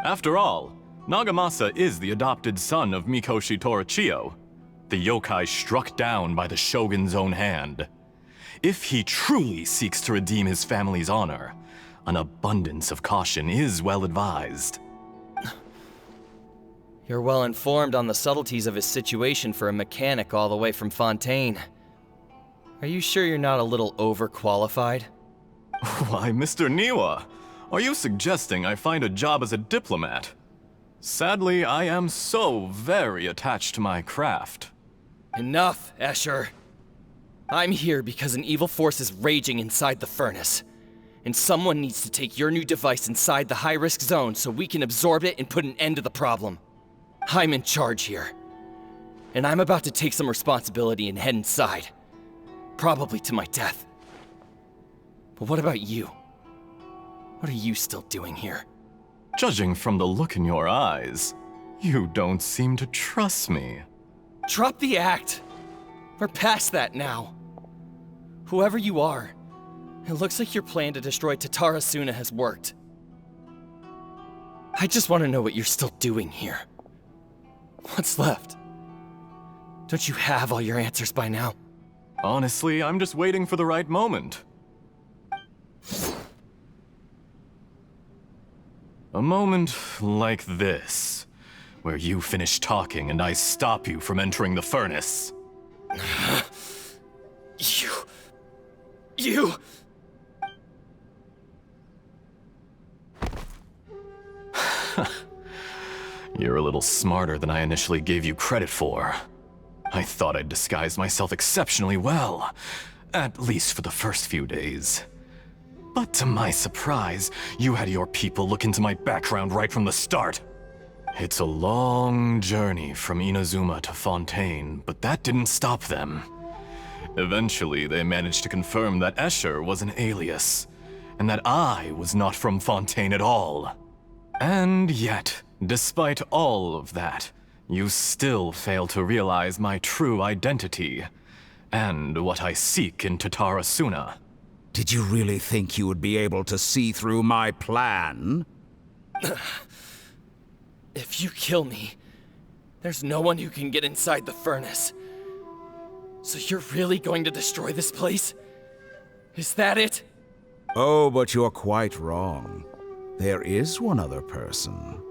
After all, Nagamasa is the adopted son of Mikoshi Torichio, the yokai struck down by the shogun's own hand. If he truly seeks to redeem his family's honor, an abundance of caution is well advised. You're well informed on the subtleties of his situation for a mechanic all the way from Fontaine. Are you sure you're not a little overqualified? Why, Mr. Niwa, are you suggesting I find a job as a diplomat? Sadly, I am so very attached to my craft. Enough, Escher. I'm here because an evil force is raging inside the furnace. And someone needs to take your new device inside the high-risk zone so we can absorb it and put an end to the problem. I'm in charge here. And I'm about to take some responsibility and head inside. Probably to my death. But what about you? What are you still doing here? Judging from the look in your eyes, you don't seem to trust me. Drop the act! We're past that now. Whoever you are, it looks like your plan to destroy Tatarasuna has worked. I just want to know what you're still doing here. What's left? Don't you have all your answers by now? Honestly, I'm just waiting for the right moment. A moment like this, where you finish talking and I stop you from entering the furnace. You... You're a little smarter than I initially gave you credit for. I thought I'd disguised myself exceptionally well, at least for the first few days. But to my surprise, you had your people look into my background right from the start. It's a long journey from Inazuma to Fontaine, but that didn't stop them. Eventually, they managed to confirm that Escher was an alias, and that I was not from Fontaine at all. And yet, despite all of that, you still fail to realize my true identity, and what I seek in Tatarasuna. Did you really think you would be able to see through my plan? If you kill me, there's no one who can get inside the furnace. So you're really going to destroy this place? Is that it? Oh, but you're quite wrong. There is one other person.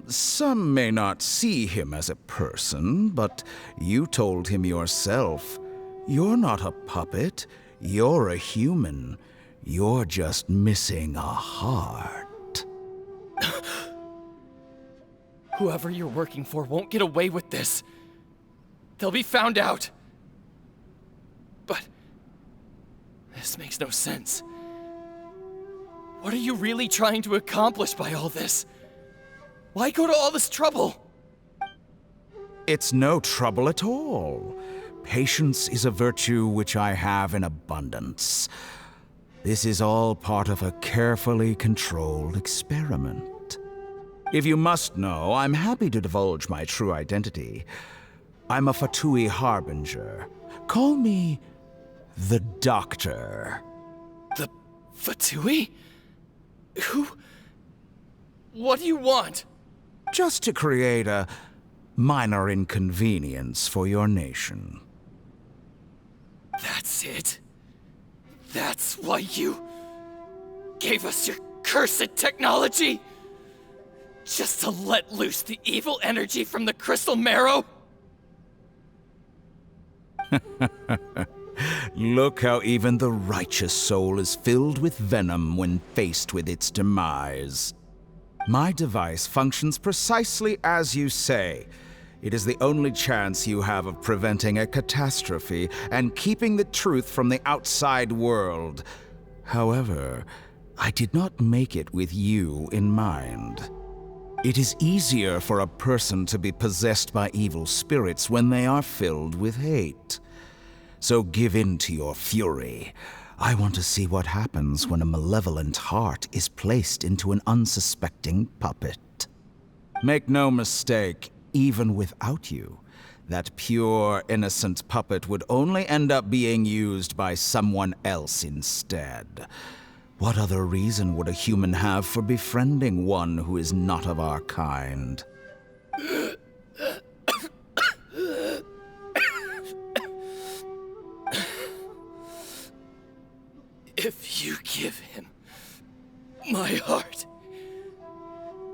Some may not see him as a person, but you told him yourself. You're not a puppet. You're a human. You're just missing a heart. Whoever you're working for won't get away with this. They'll be found out. But this makes no sense. What are you really trying to accomplish by all this? Why go to all this trouble? It's no trouble at all. Patience is a virtue which I have in abundance. This is all part of a carefully controlled experiment. If you must know, I'm happy to divulge my true identity. I'm a Fatui Harbinger. Call me the Doctor. The Fatui? Who? What do you want? Just to create a minor inconvenience for your nation. That's it? That's why you gave us your cursed technology? Just to let loose the evil energy from the crystal marrow? Look how even the righteous soul is filled with venom when faced with its demise. My device functions precisely as you say. It is the only chance you have of preventing a catastrophe and keeping the truth from the outside world. However, I did not make it with you in mind. It is easier for a person to be possessed by evil spirits when they are filled with hate. So give in to your fury. I want to see what happens when a malevolent heart is placed into an unsuspecting puppet. Make no mistake, even without you, that pure, innocent puppet would only end up being used by someone else instead. What other reason would a human have for befriending one who is not of our kind? If you give him my heart,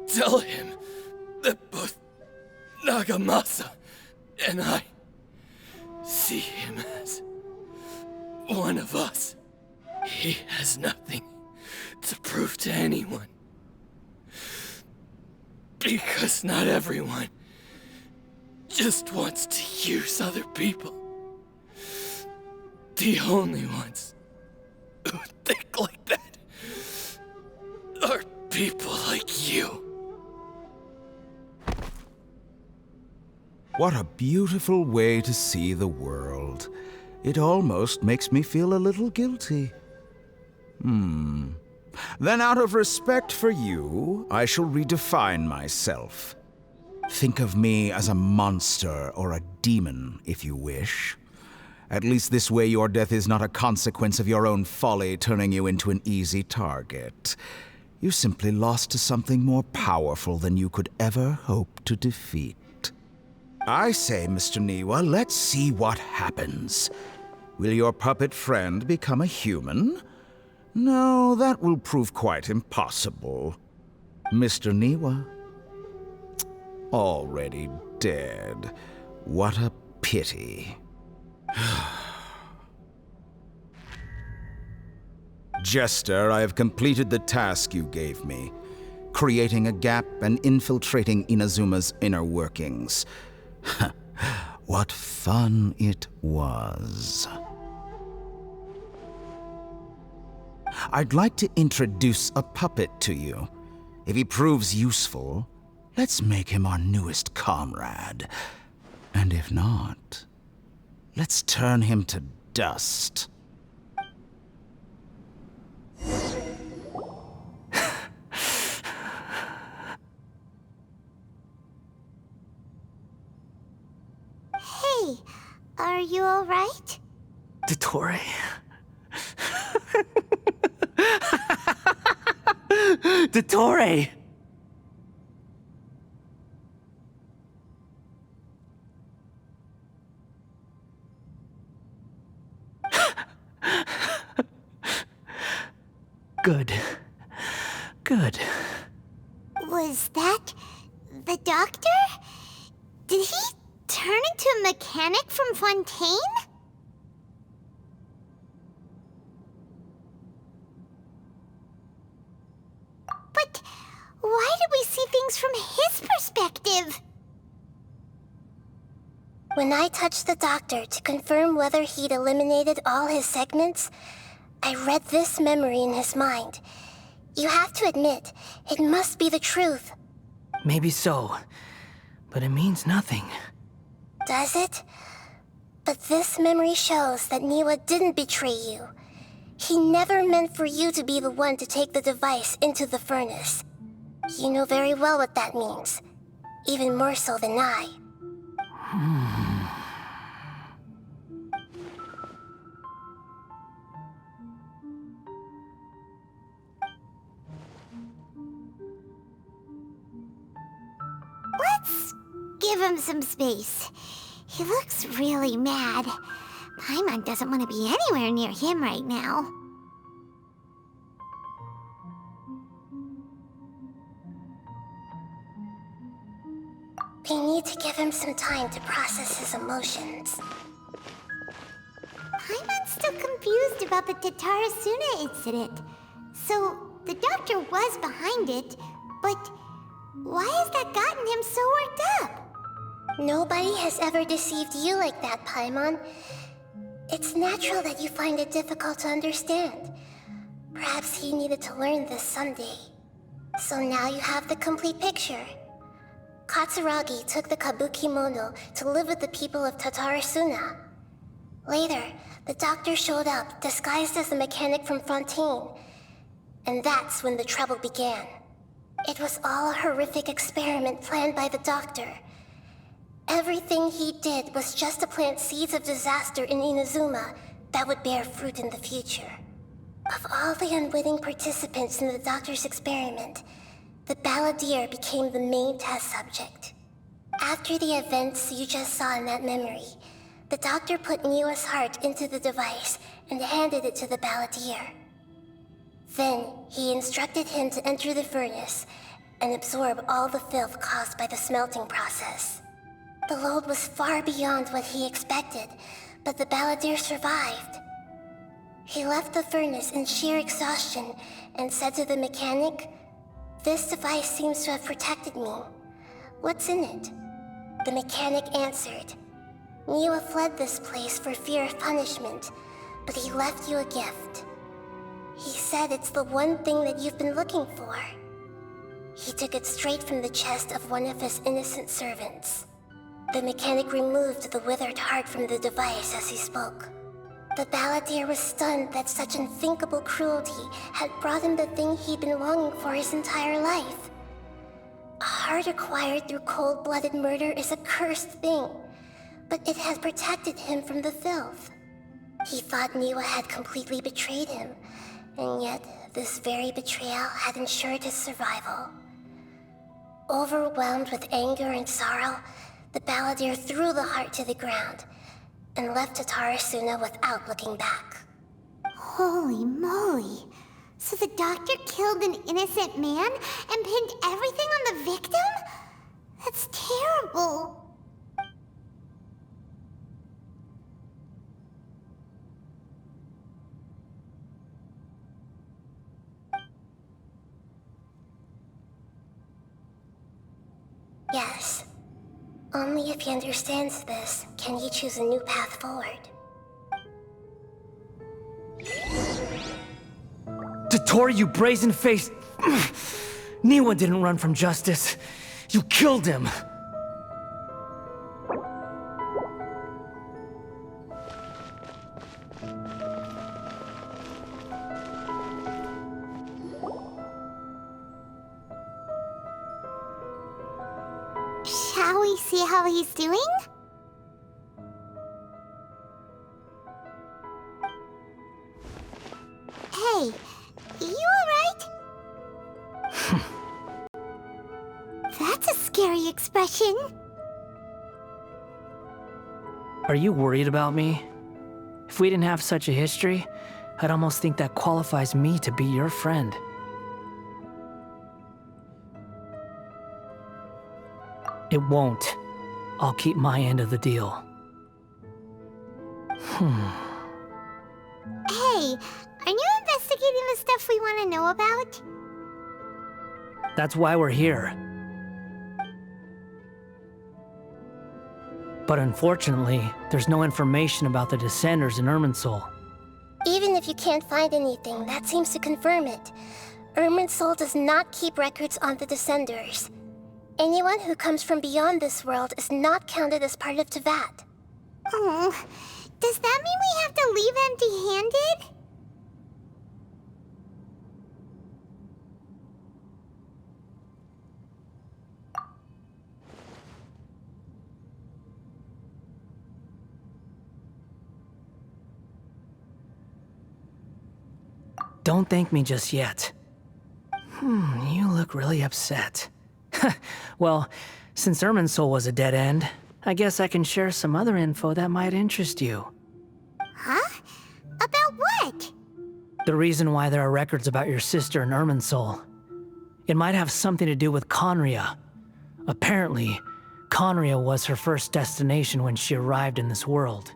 tell him that both Nagamasa and I see him as one of us. He has nothing to prove to anyone. Because not everyone just wants to use other people. The only ones who think like that are people like you. What a beautiful way to see the world. It almost makes me feel a little guilty. Then out of respect for you, I shall redefine myself. Think of me as a monster or a demon, if you wish. At least this way your death is not a consequence of your own folly turning you into an easy target. You simply lost to something more powerful than you could ever hope to defeat. I say, Mr. Niwa, let's see what happens. Will your puppet friend become a human? No, that will prove quite impossible. Mr. Niwa? Already dead. What a pity. Jester, I have completed the task you gave me, creating a gap and infiltrating Inazuma's inner workings. What fun it was. I'd like to introduce a puppet to you. If he proves useful, let's make him our newest comrade. And if not, let's turn him to dust. Hey, are you all right? Dottore. Dottore! Good. Good. Was that the doctor? Did he turn into a mechanic from Fontaine? But why did we see things from his perspective? When I touched the doctor to confirm whether he'd eliminated all his segments, I read this memory in his mind. You have to admit, it must be the truth. Maybe so, but it means nothing. Does it? But this memory shows that Niwa didn't betray you. He never meant for you to be the one to take the device into the furnace. You know very well what that means. Even more so than I. Let's give him some space. He looks really mad. Paimon doesn't want to be anywhere near him right now. We need to give him some time to process his emotions. Paimon's still confused about the Tatarasuna incident. So, the doctor was behind it, but why has that gotten him so worked up? Nobody has ever deceived you like that, Paimon. It's natural that you find it difficult to understand. Perhaps he needed to learn this someday. So now you have the complete picture. Katsuragi took the kabuki mono to live with the people of Tatarasuna. Later, the doctor showed up, disguised as a mechanic from Fontaine. And that's when the trouble began. It was all a horrific experiment planned by the doctor. Everything he did was just to plant seeds of disaster in Inazuma that would bear fruit in the future. Of all the unwitting participants in the doctor's experiment, the balladeer became the main test subject. After the events you just saw in that memory, the doctor put Niwa's heart into the device and handed it to the balladeer. Then, he instructed him to enter the furnace and absorb all the filth caused by the smelting process. The load was far beyond what he expected, but the balladeer survived. He left the furnace in sheer exhaustion and said to the mechanic, "This device seems to have protected me. What's in it?" The mechanic answered, "Niwa fled this place for fear of punishment, but he left you a gift. He said it's the one thing that you've been looking for." He took it straight from the chest of one of his innocent servants. The mechanic removed the withered heart from the device as he spoke. The balladeer was stunned that such unthinkable cruelty had brought him the thing he'd been longing for his entire life. A heart acquired through cold-blooded murder is a cursed thing, but it had protected him from the filth. He thought Niwa had completely betrayed him, and yet this very betrayal had ensured his survival. Overwhelmed with anger and sorrow, the balladeer threw the heart to the ground and left Tatarasuna without looking back. Holy moly. So the doctor killed an innocent man and pinned everything on the victim? That's terrible. Yes. Only if he understands this can he choose a new path forward. Dottore, you brazen-faced... Niwa didn't run from justice. You killed him. Shall we see how he's doing? Hey, you alright? That's a scary expression. Are you worried about me? If we didn't have such a history, I'd almost think that qualifies me to be your friend. It won't. I'll keep my end of the deal. Hey, are you investigating the stuff we want to know about? That's why we're here. But unfortunately, there's no information about the Descenders in Irminsul. Even if you can't find anything, that seems to confirm it. Irminsul does not keep records on the Descenders. Anyone who comes from beyond this world is not counted as part of Teyvat. Oh, does that mean we have to leave empty-handed? Don't thank me just yet. You look really upset. Well, since Irminsul was a dead end, I guess I can share some other info that might interest you. Huh? About what? The reason why there are records about your sister in Irminsul. It might have something to do with Conria. Apparently, Conria was her first destination when she arrived in this world.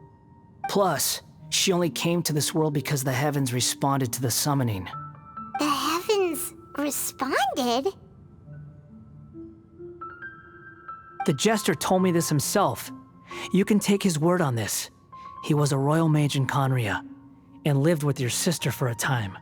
Plus, she only came to this world because the heavens responded to the summoning. The heavens responded? The Jester told me this himself. You can take his word on this. He was a royal mage in Conria, and lived with your sister for a time.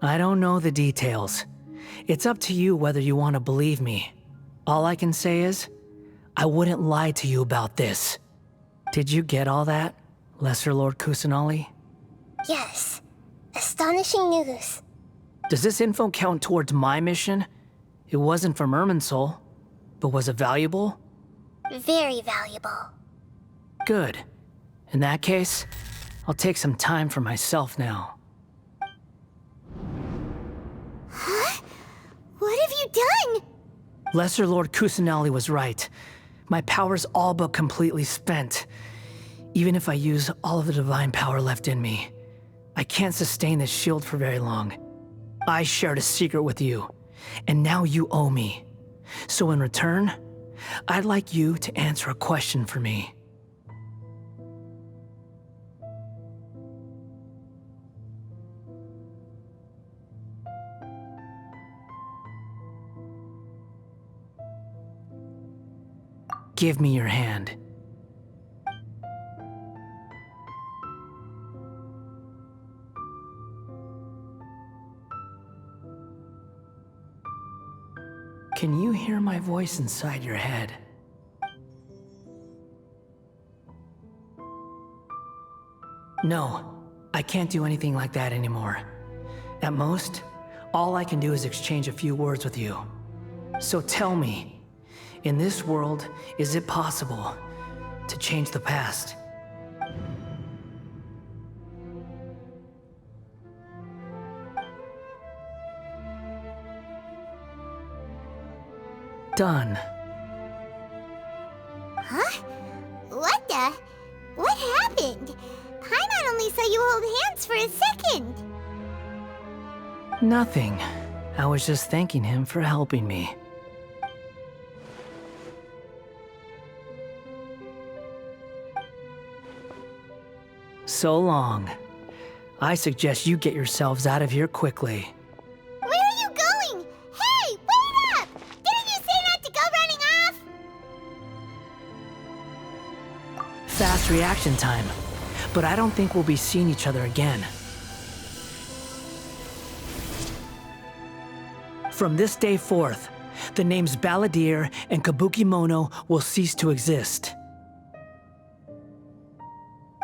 I don't know the details. It's up to you whether you want to believe me. All I can say is, I wouldn't lie to you about this. Did you get all that, Lesser Lord Kusanali? Yes. Astonishing news. Does this info count towards my mission? It wasn't from Irminsul, but was it valuable? Very valuable. Good. In that case, I'll take some time for myself now. Huh? What have you done? Lesser Lord Kusanali was right. My power's all but completely spent. Even if I use all of the divine power left in me, I can't sustain this shield for very long. I shared a secret with you, and now you owe me. So in return, I'd like you to answer a question for me. Give me your hand. Can you hear my voice inside your head? No, I can't do anything like that anymore. At most, all I can do is exchange a few words with you. So tell me, in this world, is it possible to change the past? Done. Huh? What the? What happened? Paimon only saw you hold hands for a second. Nothing. I was just thanking him for helping me. So long. I suggest you get yourselves out of here quickly. Where are you going? Hey, wait up! Didn't you say not to go running off? Fast reaction time. But I don't think we'll be seeing each other again. From this day forth, the names Balladeer and Kabukimono will cease to exist.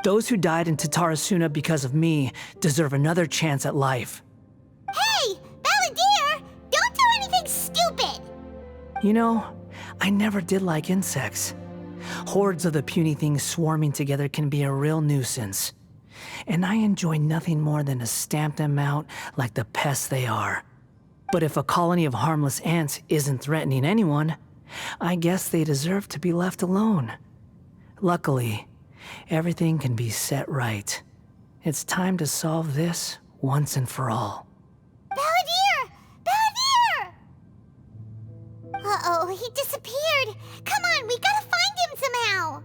Those who died in Tatarasuna because of me deserve another chance at life. Hey, Balladeer! Don't do anything stupid! You know, I never did like insects. Hordes of the puny things swarming together can be a real nuisance. And I enjoy nothing more than to stamp them out like the pests they are. But if a colony of harmless ants isn't threatening anyone, I guess they deserve to be left alone. Luckily, everything can be set right. It's time to solve this once and for all. Balladeer! Balladeer! Uh-oh, he disappeared. Come on, we gotta find him somehow.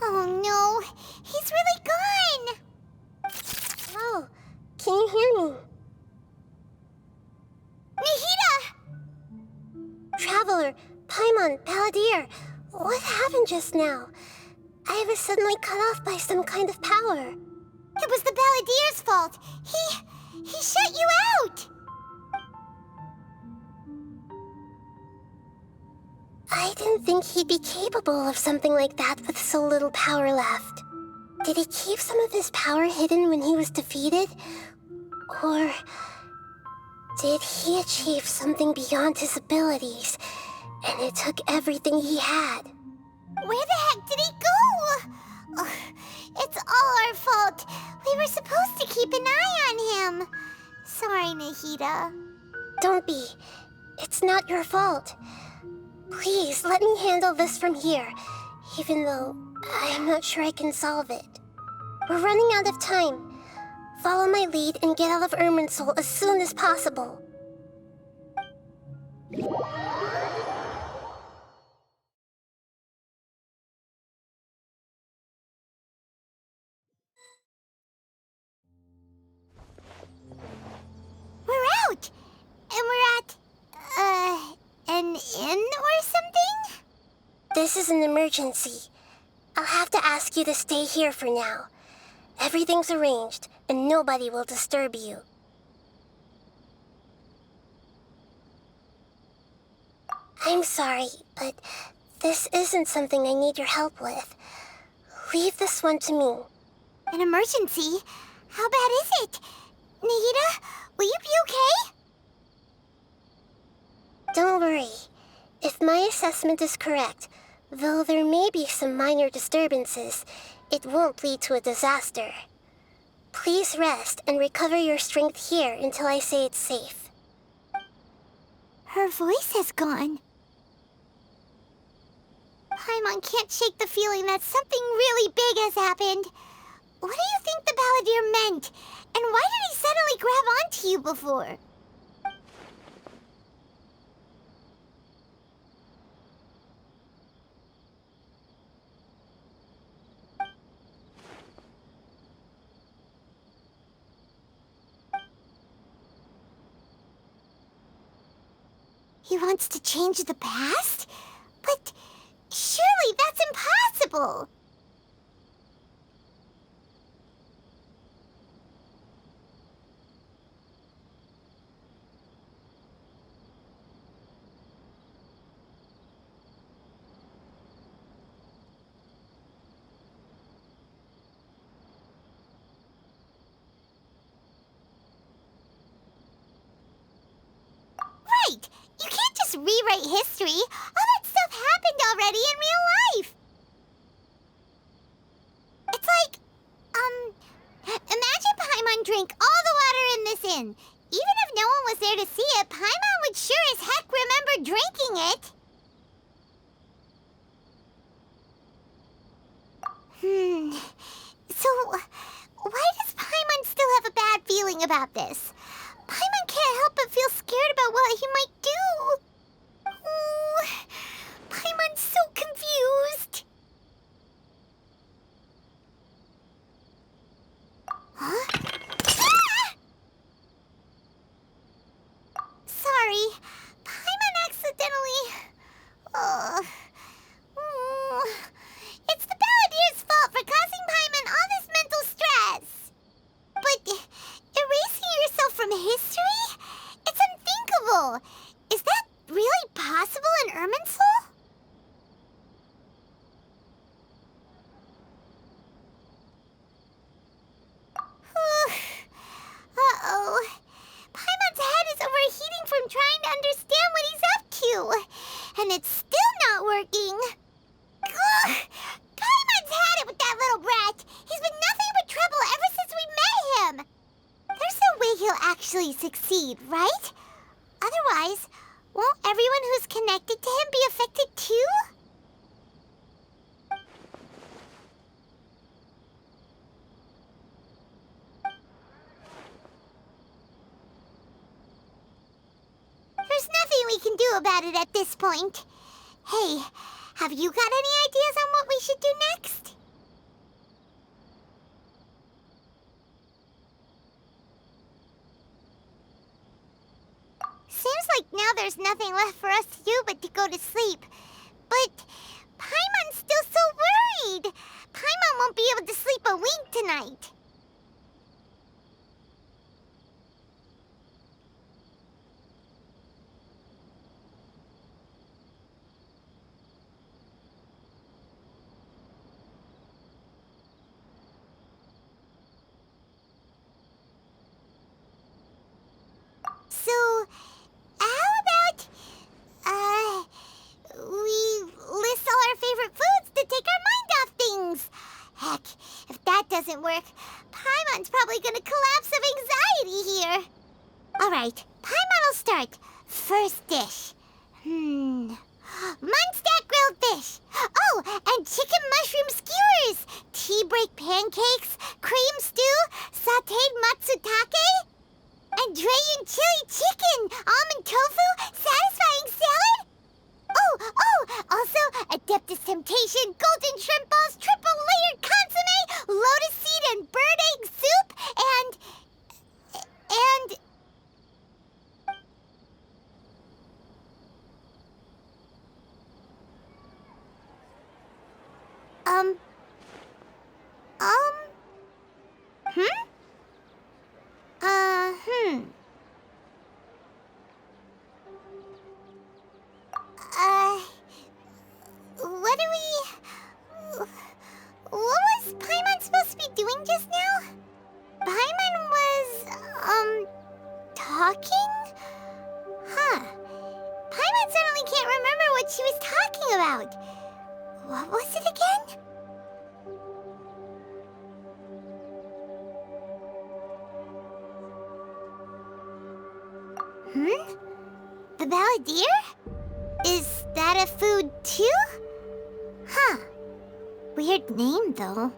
Oh no, he's really gone. Oh, can you hear me? Nahida! Traveler, Paimon, Balladeer, what happened just now? I was suddenly cut off by some kind of power. It was the Balladeer's fault. He shut you out. I didn't think he'd be capable of something like that with so little power left. Did he keep some of his power hidden when he was defeated? Or did he achieve something beyond his abilities, and it took everything he had? Where the heck did he go? Ugh, it's all our fault. We were supposed to keep an eye on him. Sorry, Nahida. Don't be. It's not your fault. Please, let me handle this from here, even though I'm not sure I can solve it. We're running out of time. Follow my lead and get out of Irminsul as soon as possible. We're out! And we're at, an inn or something? This is an emergency. I'll have have to ask you to stay here for now. Everything's arranged, and nobody will disturb you. I'm sorry, but this isn't something I need your help with. Leave this one to me. An emergency? How bad is it? Nahida, will you be okay? Don't worry. If my assessment is correct, though there may be some minor disturbances, it won't lead to a disaster. Please rest and recover your strength here until I say it's safe. Her voice has gone. Paimon can't shake the feeling that something really big has happened. What do you think the Balladeer meant? And why did he suddenly grab onto you before? He wants to change the past? But surely that's impossible! Right! You can't just rewrite history. All that stuff happened already in real life. It's like, imagine Paimon drank all the water in this inn. Even if no one was there to see it, Paimon would sure as heck remember drinking it. So, why does Paimon still have a bad feeling about this? Paimon can't help but feel scared about what he might do. Oh, Paimon's so confused. Huh? Ah! Sorry, Paimon accidentally... It's the Balladeer's fault for causing Paimon all this mental stress. But erasing yourself from history? It's unthinkable. Is that really possible in Irminsul? Uh-oh. Paimon's head is overheating from trying to understand what he's up to. And it's still not working. Ugh! Paimon's had it with that little brat. He's been nothing but trouble ever since we met him. There's no way he'll actually succeed, right? Otherwise, won't everyone who's connected to him be affected too? There's nothing we can do about it at this point. Hey, have you got any ideas on what we should do next? Seems like now there's nothing left for us to do but to go to sleep. But Paimon's still so worried. Paimon won't be able to sleep a wink tonight. So, how about, we list all our favorite foods to take our mind off things? Heck, if that doesn't work, Paimon's probably gonna collapse of anxiety here. Alright, Paimon will start. First dish. Munstack grilled fish. Oh, and chicken mushroom skewers. Tea break pancakes, cream stew, sauteed matsutake. And Drayan chili chicken, almond tofu, satisfying salad? Also Adeptus Temptation, golden shrimp balls, triple layered consomme, lotus seed and bird egg soup, and... doing just now? Paimon was, talking? Huh. Paimon suddenly can't remember what she was talking about. What was it again? The balladeer? Is that a food too? Huh. Weird name, though.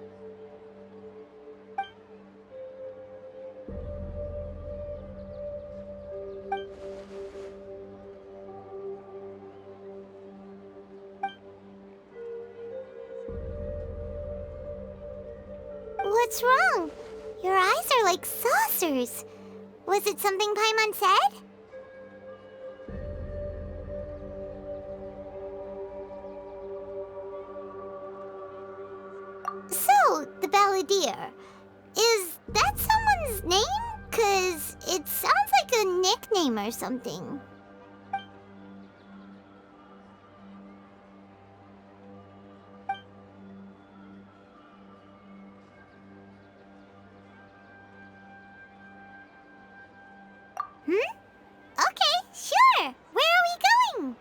What's wrong? Your eyes are like saucers. Was it something Paimon said? So, the balladeer. Is that someone's name? 'Cause it sounds like a nickname or something. Okay, sure. Where are we going?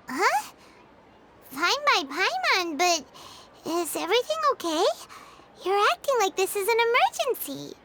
Huh? Fine by Paimon, but is everything okay? You're acting like this is an emergency.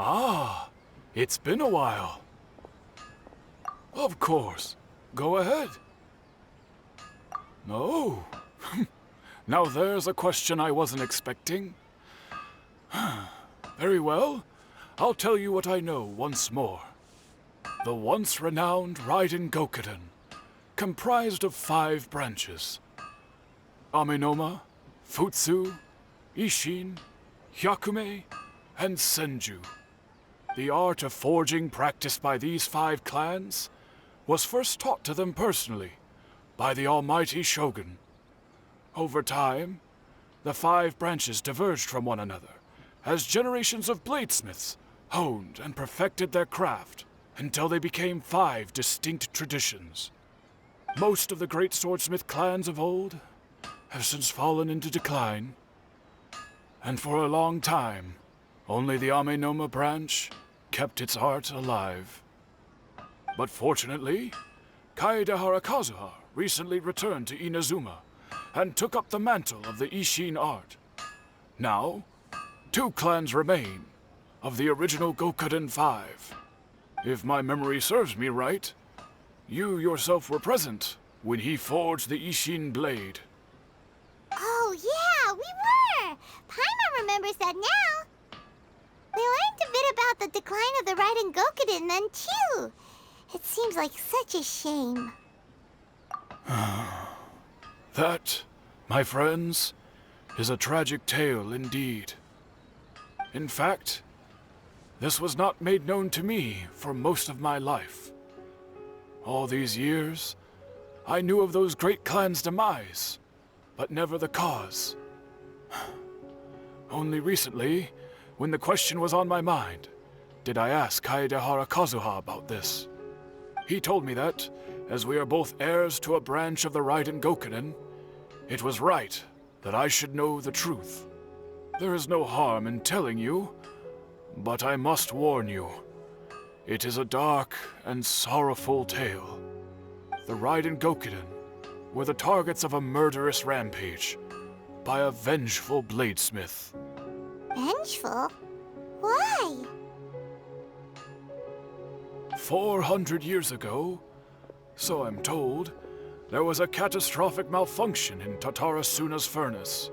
Ah, it's been a while. Of course. Go ahead. No. Now there's a question I wasn't expecting. Very well. I'll tell you what I know once more. The once renowned Raiden Gokuden, comprised of 5 branches. Amenoma, Futsu, Ishin, Hyakume, and Senju. The art of forging practiced by these 5 clans was first taught to them personally by the almighty Shogun. Over time, the 5 branches diverged from one another as generations of bladesmiths honed and perfected their craft until they became 5 distinct traditions. Most of the great swordsmith clans of old have since fallen into decline, and for a long time, only the Amenoma branch kept its art alive. But fortunately, Kaedehara Kazuha recently returned to Inazuma and took up the mantle of the Ishin art. Now, 2 clans remain of the original Gokuden 5. If my memory serves me right, you yourself were present when he forged the Ishin blade. Oh, yeah, we were! Paimon remembers that now. We learned a bit about the decline of the Raiden Gokuden then, too. It seems like such a shame. That, my friends, is a tragic tale indeed. In fact, this was not made known to me for most of my life. All these years, I knew of those great clans' demise, but never the cause. Only recently, when the question was on my mind, did I ask Kaedehara Kazuha about this. He told me that, as we are both heirs to a branch of the Raiden Gokuden, it was right that I should know the truth. There is no harm in telling you, but I must warn you. It is a dark and sorrowful tale. The Raiden Gokuden were the targets of a murderous rampage by a vengeful bladesmith. Vengeful? Why? 400 years ago, so I'm told, there was a catastrophic malfunction in Tatarasuna's furnace.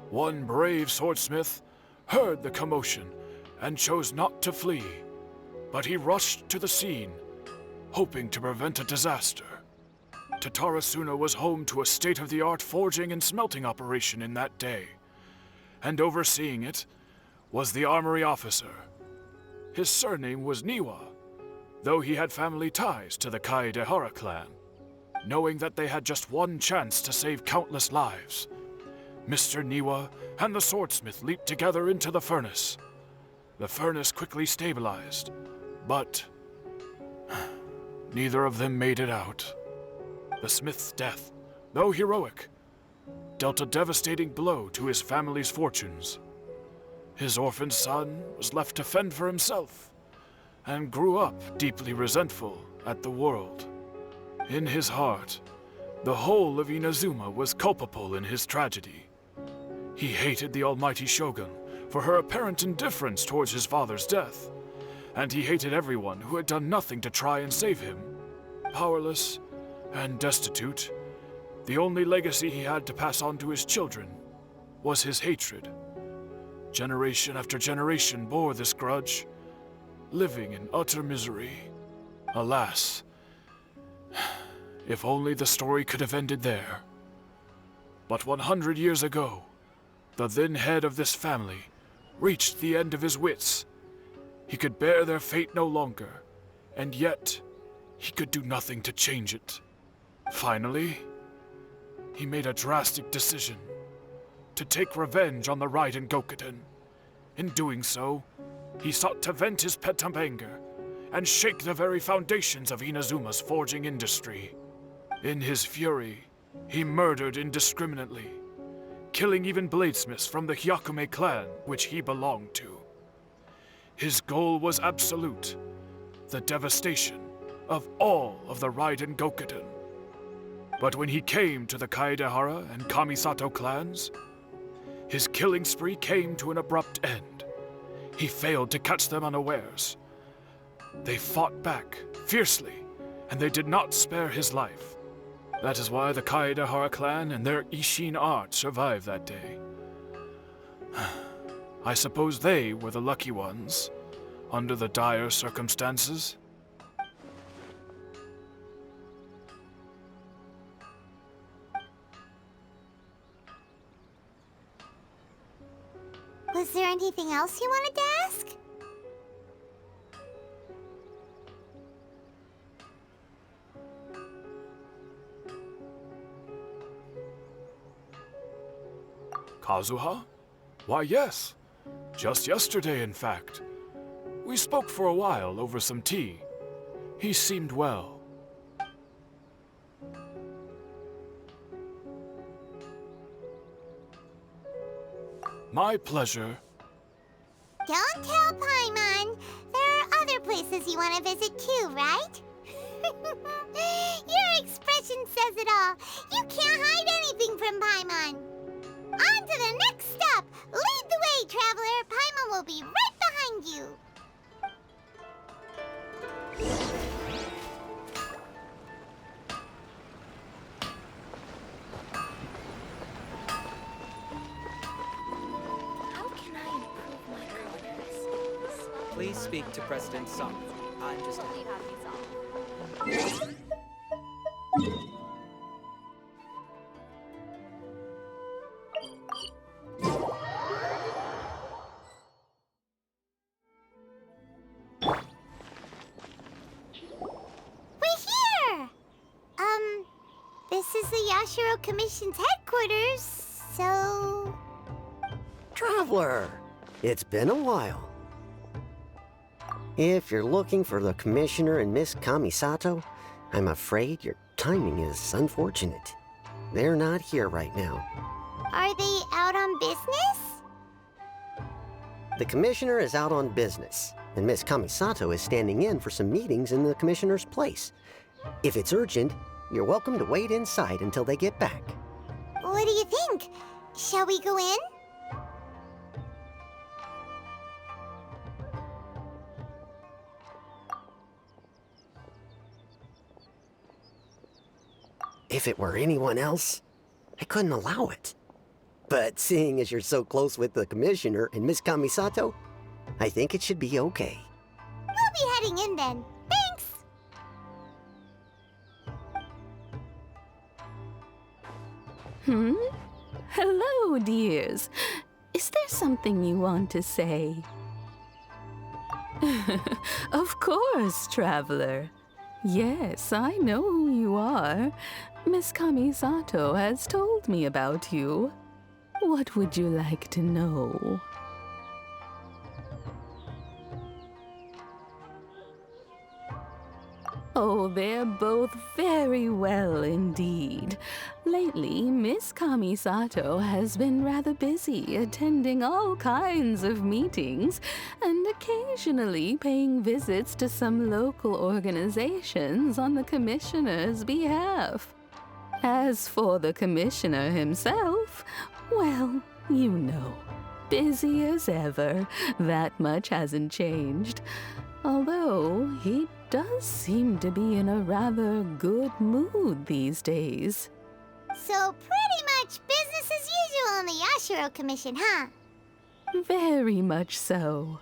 One brave swordsmith heard the commotion and chose not to flee, but he rushed to the scene, hoping to prevent a disaster. Tatarasuna was home to a state-of-the-art forging and smelting operation in that day, and overseeing it was the armory officer. His surname was Niwa, though he had family ties to the Kaedehara clan. Knowing that they had just one chance to save countless lives, Mr. Niwa and the swordsmith leaped together into the furnace. The furnace quickly stabilized, but neither of them made it out. The smith's death, though heroic, dealt a devastating blow to his family's fortunes. His orphaned son was left to fend for himself, and grew up deeply resentful at the world. In his heart, the whole of Inazuma was culpable in his tragedy. He hated the almighty shogun for her apparent indifference towards his father's death, and he hated everyone who had done nothing to try and save him. Powerless and destitute, the only legacy he had to pass on to his children was his hatred. Generation after generation bore this grudge, living in utter misery. Alas, if only the story could have ended there. But 100 years ago, the then head of this family reached the end of his wits. He could bear their fate no longer, and yet he could do nothing to change it. Finally, he made a drastic decision to take revenge on the Raiden Gokuden. In doing so, he sought to vent his pent-up anger and shake the very foundations of Inazuma's forging industry. In his fury, he murdered indiscriminately, killing even bladesmiths from the Hyakume clan which he belonged to. His goal was absolute, the devastation of all of the Raiden Gokuden. But when he came to the Kaedehara and Kamisato clans, his killing spree came to an abrupt end. He failed to catch them unawares. They fought back fiercely, and they did not spare his life. That is why the Kaedehara clan and their Ishin art survived that day. I suppose they were the lucky ones, under the dire circumstances. Was there anything else you wanted to ask? Kazuha? Why, yes. Just yesterday, in fact. We spoke for a while over some tea. He seemed well. My pleasure. Don't tell Paimon. There are other places you want to visit too, right? Your expression says it all. You can't hide anything from Paimon. On to the next stop. Lead the way, traveler. Paimon will be right behind you. How can I improve my colors? Please speak to President Song. I'm just a... We're here! This is the Yashiro Commission's headquarters, so... Traveler, it's been a while. If you're looking for the Commissioner and Miss Kamisato, I'm afraid your timing is unfortunate. They're not here right now. Are they out on business? The Commissioner is out on business, and Miss Kamisato is standing in for some meetings in the Commissioner's place. If it's urgent, you're welcome to wait inside until they get back. What do you think? Shall we go in? If it were anyone else, I couldn't allow it. But seeing as you're so close with the Commissioner and Miss Kamisato, I think it should be okay. We'll be heading in then. Thanks! Hello, dears. Is there something you want to say? Of course, traveler. Yes, I know who you are. Miss Kamisato has told me about you. What would you like to know? Oh, they're both very well indeed. Lately, Miss Kamisato has been rather busy attending all kinds of meetings and occasionally paying visits to some local organizations on the Commissioner's behalf. As for the Commissioner himself, well, you know, busy as ever. That much hasn't changed. Although he does seem to be in a rather good mood these days. So pretty much business as usual on the Yashiro Commission, huh? Very much so.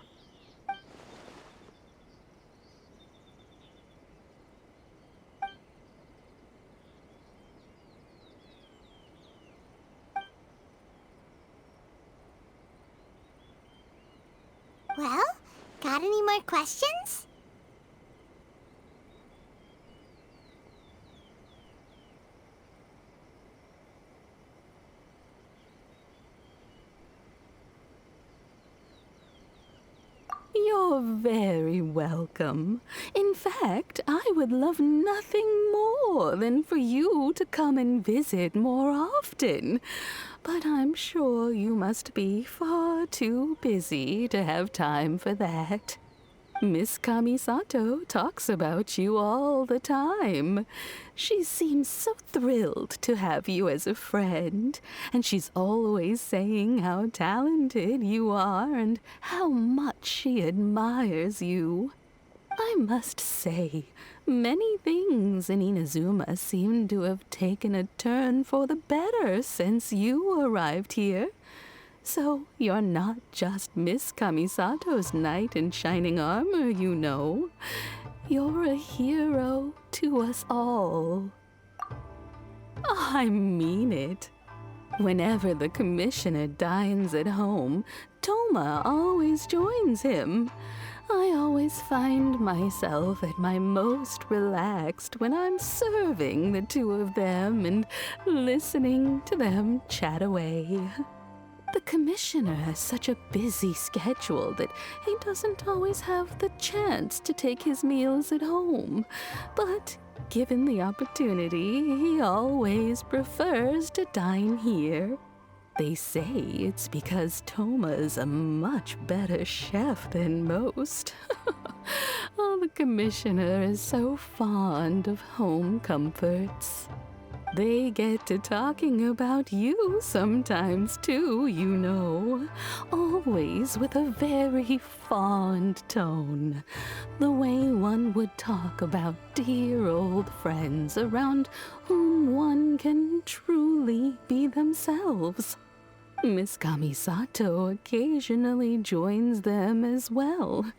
Well, got any more questions? You're very welcome. In fact, I would love nothing more than for you to come and visit more often. But I'm sure you must be far too busy to have time for that. Miss Kamisato talks about you all the time. She seems so thrilled to have you as a friend, and she's always saying how talented you are and how much she admires you. I must say, many things in Inazuma seem to have taken a turn for the better since you arrived here. So you're not just Miss Kamisato's knight in shining armor, you know. You're a hero to us all. I mean it. Whenever the Commissioner dines at home, Toma always joins him. I always find myself at my most relaxed when I'm serving the two of them and listening to them chat away. The Commissioner has such a busy schedule that he doesn't always have the chance to take his meals at home. But given the opportunity, he always prefers to dine here. They say it's because Toma is a much better chef than most. Oh, the commissioner is so fond of home comforts. They get to talking about you sometimes too, you know. Always with a very fond tone. The way one would talk about dear old friends around whom one can truly be themselves. Miss Kamisato occasionally joins them as well.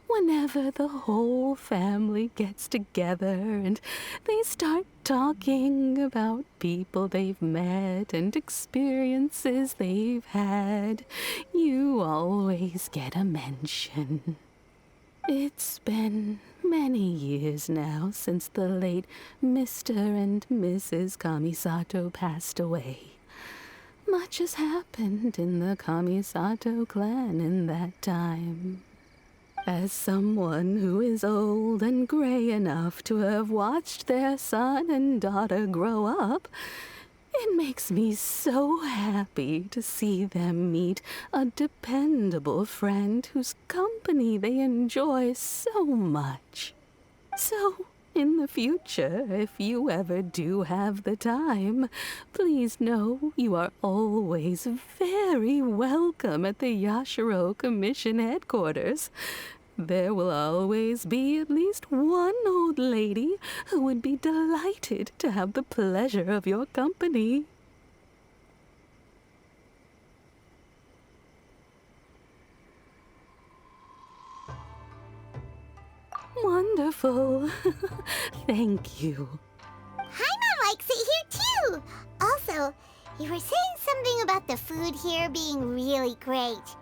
Whenever the whole family gets together and they start talking about people they've met and experiences they've had, you always get a mention. It's been many years now since the late Mr. and Mrs. Kamisato passed away. Much has happened in the Kamisato clan in that time. As someone who is old and gray enough to have watched their son and daughter grow up, it makes me so happy to see them meet a dependable friend whose company they enjoy so much. So, in the future, if you ever do have the time, please know you are always very welcome at the Yashiro Commission headquarters. There will always be at least one old lady who would be delighted to have the pleasure of your company. Wonderful. Thank you. Paimon likes it here too! Also, you were saying something about the food here being really great.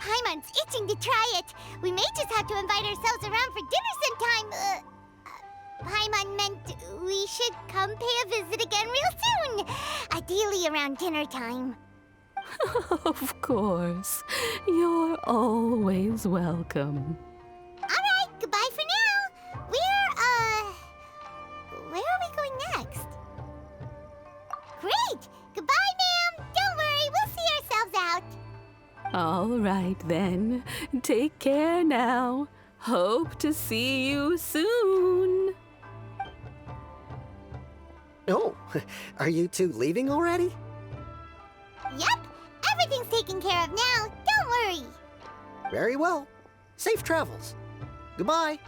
Paimon's itching to try it. We may just have to invite ourselves around for dinner sometime. Paimon meant we should come pay a visit again real soon. Ideally around dinner time. Of course. You're always welcome. Alright, goodbye for now. Where are we going next? Great! Goodbye, ma'am! Don't worry, we'll see ourselves out. All right, then. Take care now. Hope to see you soon. Oh, are you two leaving already? Yep, everything's taken care of now. Don't worry. Very well. Safe travels. Goodbye.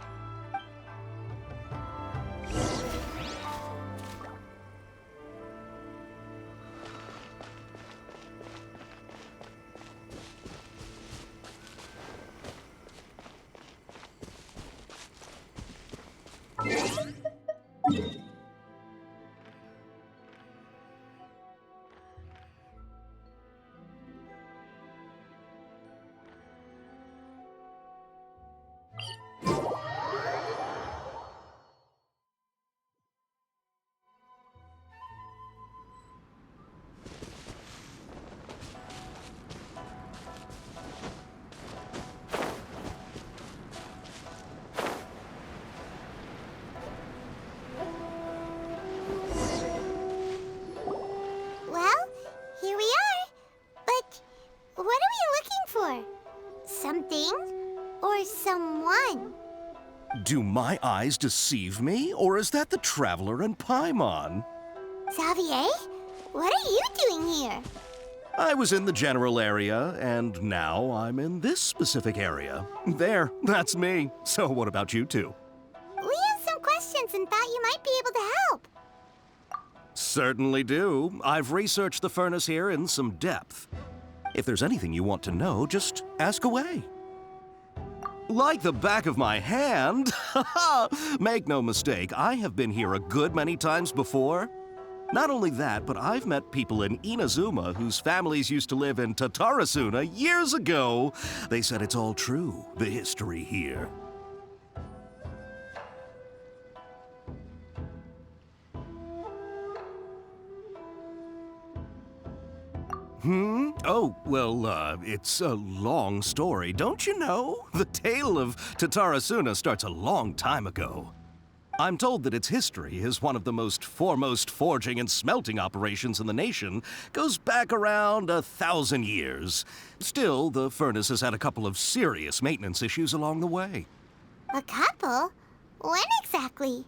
Well, here we are. But what are we looking for? Something or someone? Do my eyes deceive me, or is that the Traveler and Paimon? Xavier, what are you doing here? I was in the general area, and now I'm in this specific area. There, that's me. So what about you two? We have some questions and thought you might be able to help. Certainly do. I've researched the furnace here in some depth. If there's anything you want to know, just ask away. Like the back of my hand. Make no mistake, I have been here a good many times before. Not only that, but I've met people in Inazuma whose families used to live in Tatarasuna years ago. They said it's all true, the history here. Oh, well, it's a long story, don't you know? The tale of Tatarasuna starts a long time ago. I'm told that its history as one of the most foremost forging and smelting operations in the nation goes back around 1,000 years. Still, the furnace has had a couple of serious maintenance issues along the way. A couple? When exactly?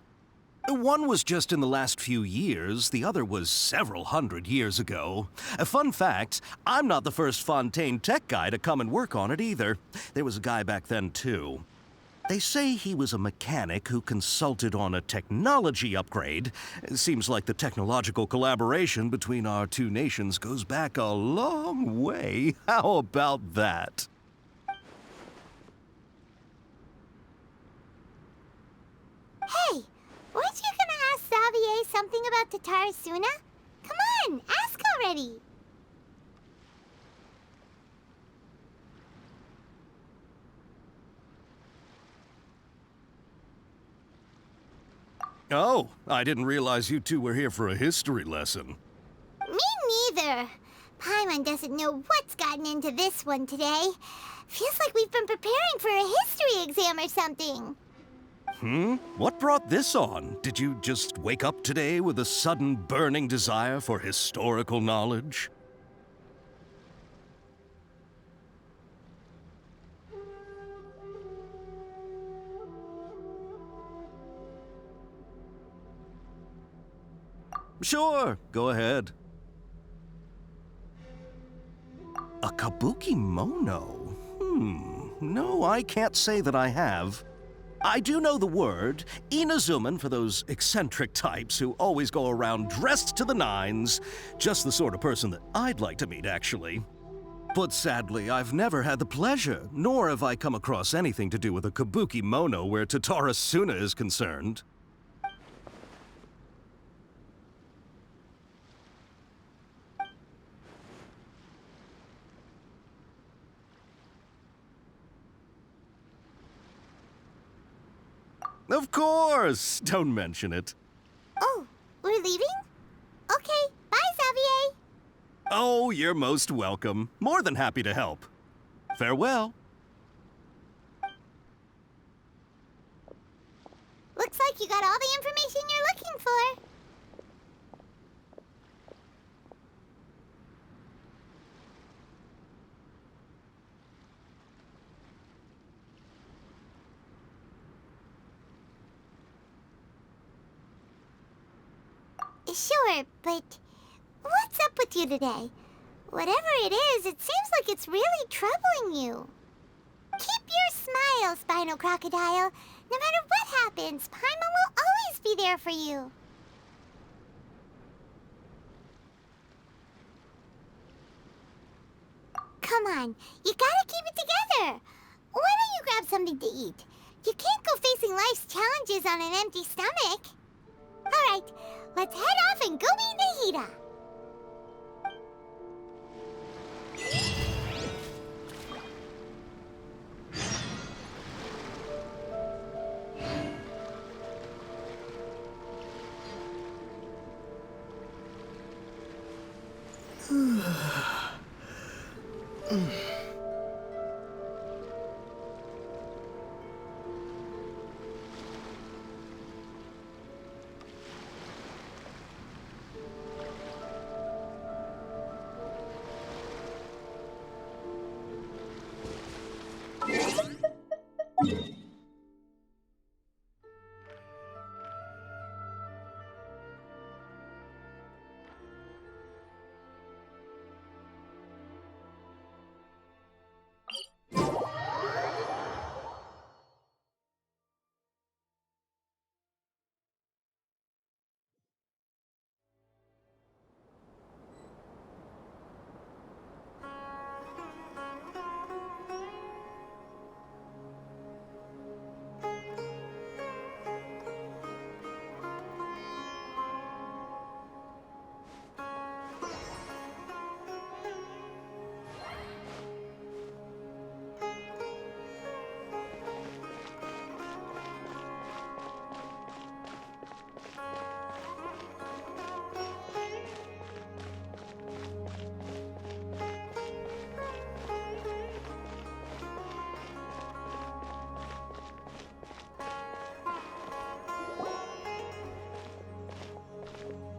One was just in the last few years, the other was several hundred years ago. A fun fact, I'm not the first Fontaine tech guy to come and work on it either. There was a guy back then too. They say he was a mechanic who consulted on a technology upgrade. It seems like the technological collaboration between our two nations goes back a long way. How about that? Hey, weren't you gonna ask Xavier something about Tatarasuna? Come on, ask already! Oh, I didn't realize you two were here for a history lesson. Me neither. Paimon doesn't know what's gotten into this one today. Feels like we've been preparing for a history exam or something. What brought this on? Did you just wake up today with a sudden burning desire for historical knowledge? Sure, go ahead. A kabuki mono? No, I can't say that I have. I do know the word, Inazuman, for those eccentric types who always go around dressed to the nines. Just the sort of person that I'd like to meet, actually. But sadly, I've never had the pleasure, nor have I come across anything to do with a kabuki mono where Tatarasuna is concerned. Of course! Don't mention it. Oh, we're leaving? Okay, bye, Xavier. Oh, you're most welcome. More than happy to help. Farewell. Looks like you got all the information you're looking for. Sure, but what's up with you today? Whatever it is, it seems like it's really troubling you. Keep your smile, Spinal Crocodile. No matter what happens, Paimon will always be there for you. Come on, you gotta keep it together. Why don't you grab something to eat? You can't go facing life's challenges on an empty stomach. All right, let's head off and go meet Nahida.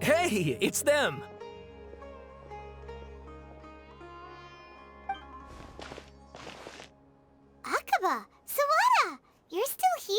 Hey, it's them! Akaba, Sawada, you're still here?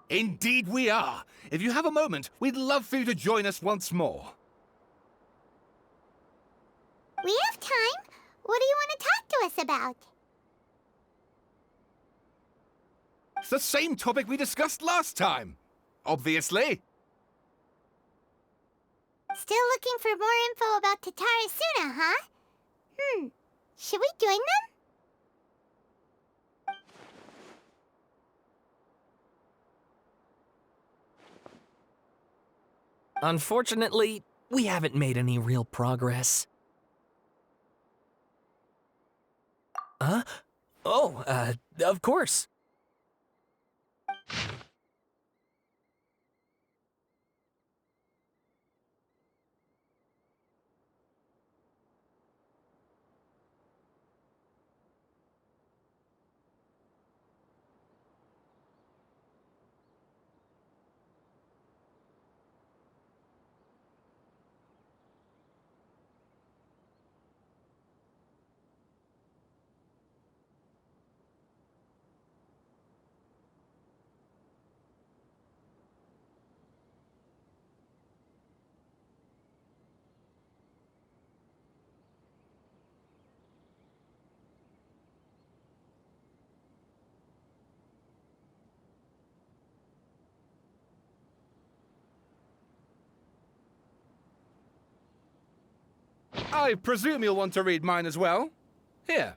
Indeed we are. If you have a moment, we'd love for you to join us once more. We have time. What do you want to talk to us about? It's the same topic we discussed last time. Obviously. Still looking for more info about Tatarasuna, huh? Should we join them? Unfortunately, we haven't made any real progress. Huh? Oh, of course. I presume you'll want to read mine as well. Here.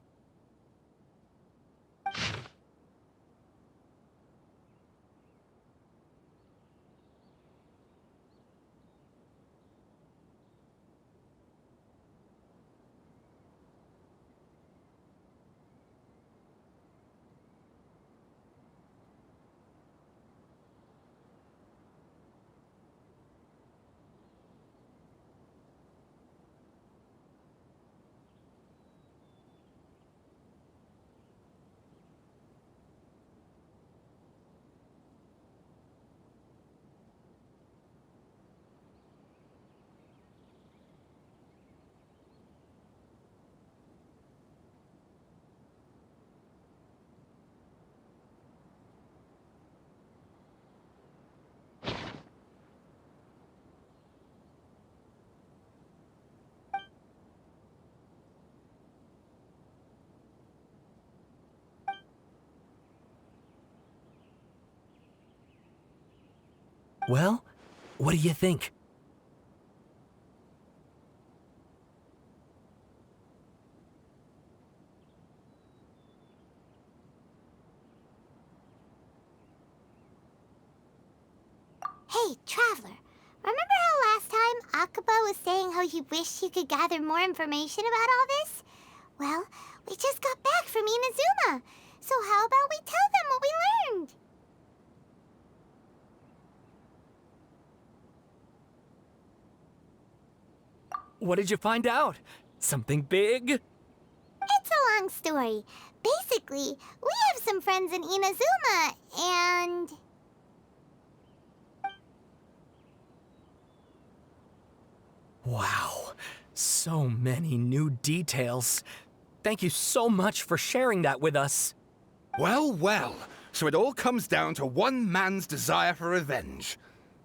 Well, what do you think? Hey, Traveler. Remember how last time Akaba was saying how he wished he could gather more information about all this? Well, we just got back from Inazuma. So how about we tell them what we learned? What did you find out? Something big? It's a long story. Basically, we have some friends in Inazuma, and... Wow, so many new details. Thank you so much for sharing that with us. Well, well. So it all comes down to one man's desire for revenge.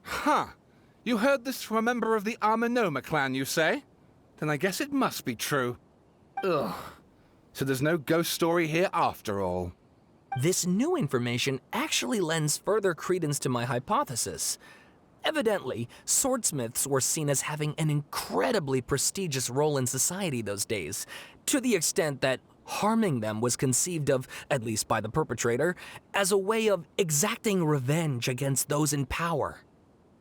Huh. You heard this from a member of the Amanoma clan, you say? Then I guess it must be true. Ugh. So there's no ghost story here after all. This new information actually lends further credence to my hypothesis. Evidently, swordsmiths were seen as having an incredibly prestigious role in society those days, to the extent that harming them was conceived of, at least by the perpetrator, as a way of exacting revenge against those in power.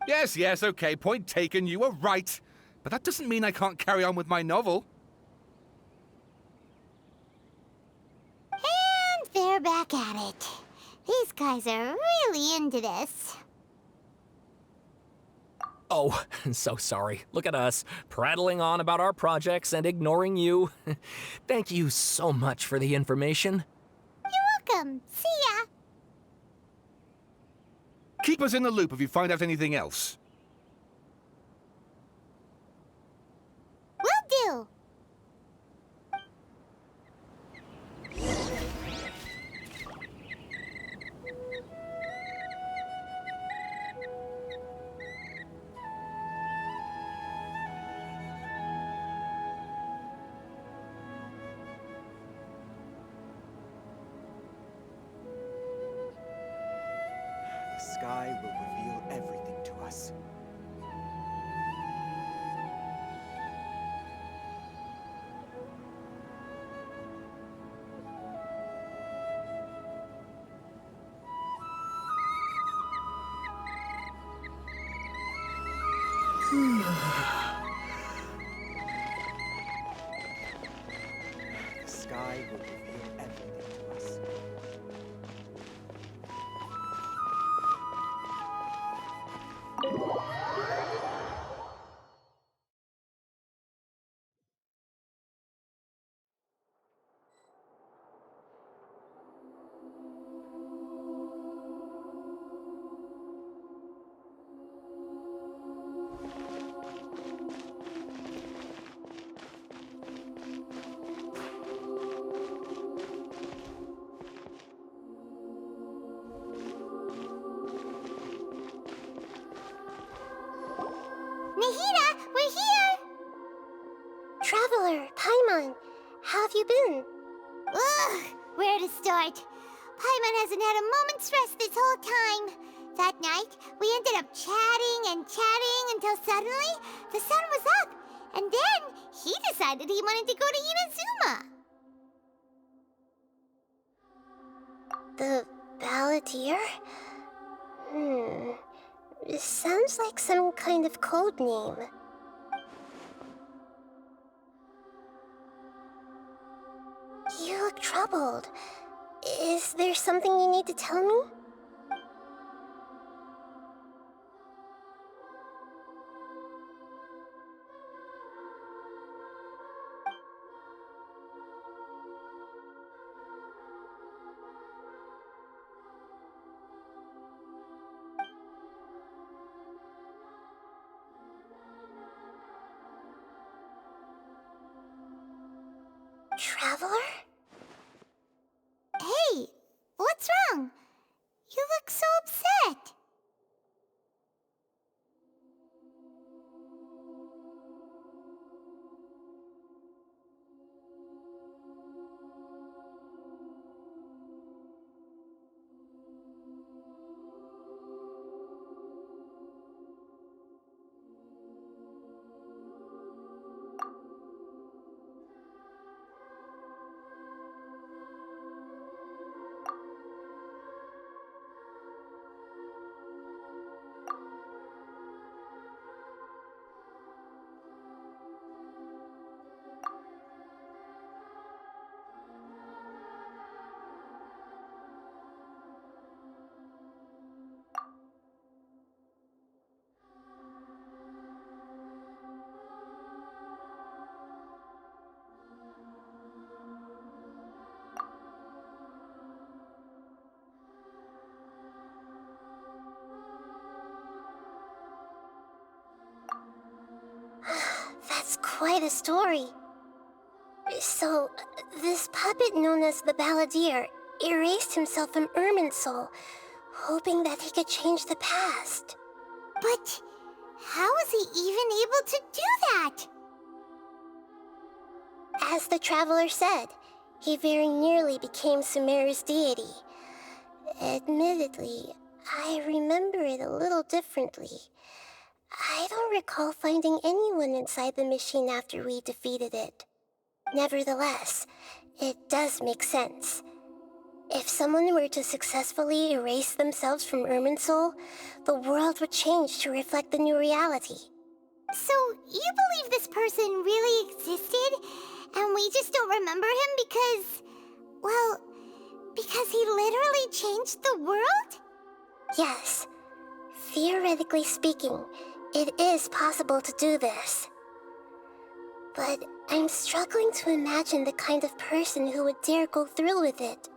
Yes, okay, point taken, you were right. But that doesn't mean I can't carry on with my novel. And they're back at it. These guys are really into this. Oh, so sorry. Look at us, prattling on about our projects and ignoring you. Thank you so much for the information. You're welcome. See ya. Keep us in the loop if you find out anything else. Will do. The sky will reveal everything to us. The sky will reveal everything to us. Nahida, we're here! Traveler, Paimon, how have you been? Ugh, where to start? Paimon hasn't had a moment's rest this whole time. That night, we ended up chatting and chatting until suddenly the sun was up. And then he decided he wanted to go to Inazuma. The Balladeer? It sounds like some kind of code name. You look troubled. Is there something you need to tell me? Traveler? Hey, what's wrong? You look so upset. That's quite a story. So, this puppet known as the Balladeer erased himself from Irminsul, hoping that he could change the past. But how was he even able to do that? As the Traveler said, he very nearly became Sumeru's deity. Admittedly, I remember it a little differently. I don't recall finding anyone inside the machine after we defeated it. Nevertheless, it does make sense. If someone were to successfully erase themselves from Irminsul, the world would change to reflect the new reality. So, you believe this person really existed, and we just don't remember him because... well, because he literally changed the world? Yes. Theoretically speaking, It is possible to do this. But I'm struggling to imagine the kind of person who would dare go through with it.